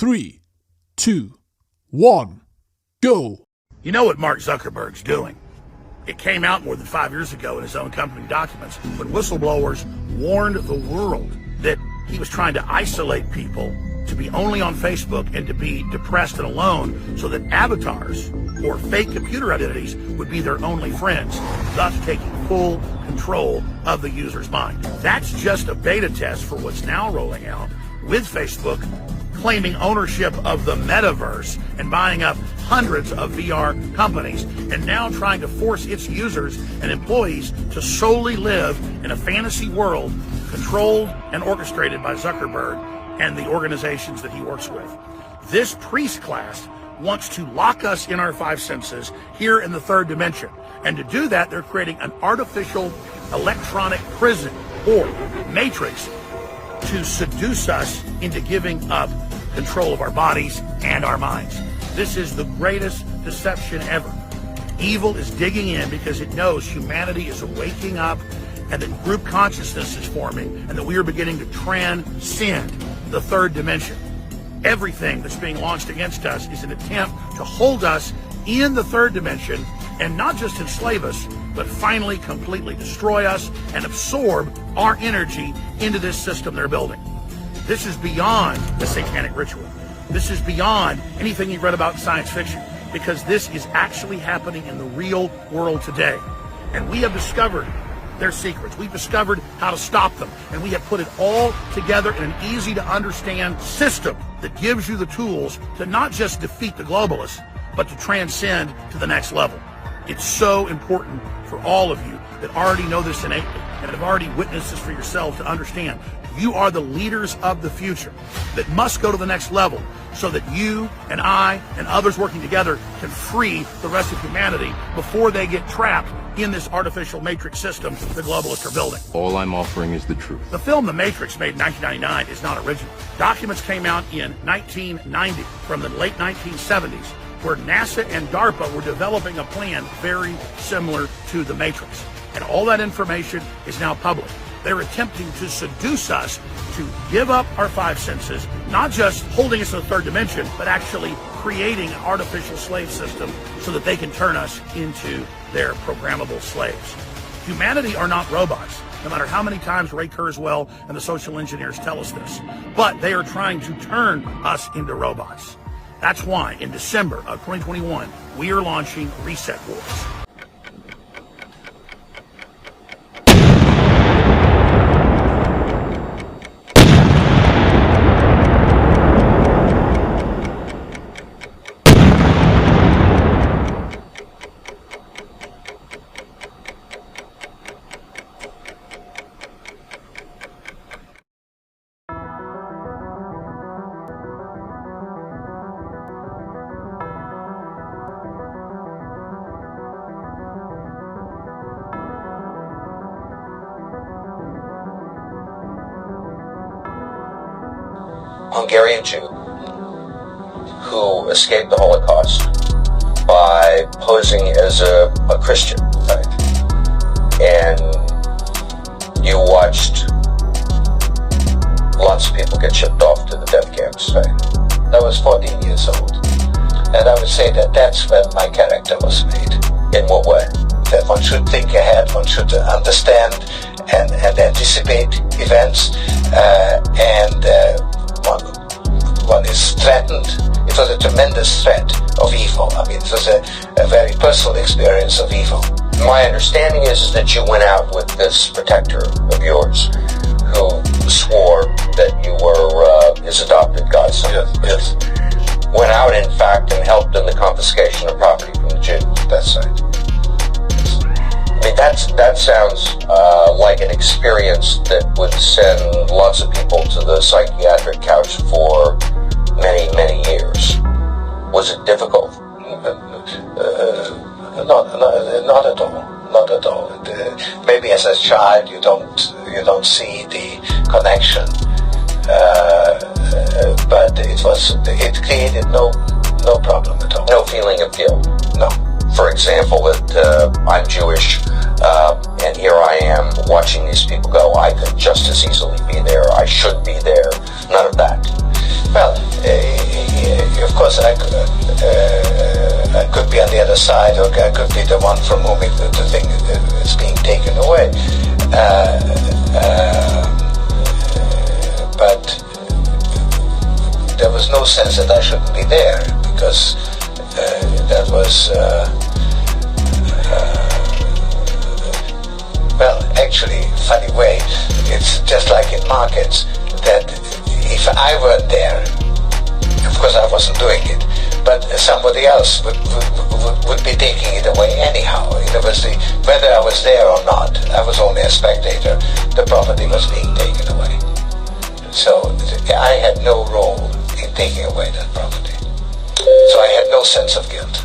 3, 2, 1, go. You know what Mark Zuckerberg's doing? It came out more than 5 years ago in his own company documents when whistleblowers warned the world that he was trying to isolate people to be only on Facebook and to be depressed and alone so that avatars or fake computer identities would be their only friends, thus taking full control of the user's mind. That's just a beta test for what's now rolling out with Facebook claiming ownership of the metaverse and buying up hundreds of VR companies and now trying to force its users and employees to solely live in a fantasy world controlled and orchestrated by Zuckerberg and the organizations that he works with. This priest class wants to lock us in our five senses here in the third dimension. And to do that, they're creating an artificial electronic prison or matrix to seduce us into giving up control of our bodies and our minds. This is the greatest deception ever. Evil is digging in because it knows humanity is waking up and that group consciousness is forming and that we are beginning to transcend the third dimension. Everything that's being launched against us is an attempt to hold us in the third dimension and not just enslave us, but finally completely destroy us and absorb our energy into this system they're building. This is beyond the satanic ritual. This is beyond anything you've read about in science fiction, because this is actually happening in the real world today. And we have discovered their secrets. We've discovered how to stop them. And we have put it all together in an easy to understand system that gives you the tools to not just defeat the globalists, but to transcend to the next level. It's so important for all of you that already know this innately and have already witnessed this for yourself to understand. You are the leaders of the future that must go to the next level so that you and I and others working together can free the rest of humanity before they get trapped in this artificial matrix system the globalists are building. All I'm offering is the truth. The film The Matrix, made in 1999, is not original. Documents came out in 1990 from the late 1970s where NASA and DARPA were developing a plan very similar to The Matrix. And all that information is now public. They're attempting to seduce us to give up our five senses, not just holding us in the third dimension, but actually creating an artificial slave system so that they can turn us into their programmable slaves. Humanity are not robots, no matter how many times Ray Kurzweil and the social engineers tell us this. But they are trying to turn us into robots. That's why in December of 2021, we are launching Reset Wars. Hungarian Jew who escaped the Holocaust by posing as a Christian, right? And you watched lots of people get shipped off to the death camps, right? I was 14 years old, and I would say that that's when my character was made. In what way? That one should think ahead, one should understand and anticipate events, one is threatened. It was a tremendous threat of evil. I mean, it was a very personal experience of evil. My understanding is that you went out with this protector of yours who swore that you were his adopted godson. Yes. Went out, in fact, and helped in the confiscation of property from the Jews. That's right. I mean, that sounds like an experience that would send lots of people to the psychiatric couch for many, many years. Was it difficult? Not at all. Not at all. Maybe as a child you don't see the connection, but it created no problem at all. No feeling of guilt. No. For example, that I'm Jewish, and here I am watching these people go. I could just as easily be there. I should be there. None of that. Well, other side, or I could be the one from whom the thing is being taken away. But there was no sense that I shouldn't be there, because that was, well, actually, funny way, it's just like in markets, that if I weren't there, of course I wasn't doing it, but somebody else would be taking it away anyhow. In other words, whether I was there or not, I was only a spectator, the property was being taken away. So I had no role in taking away that property. So I had no sense of guilt.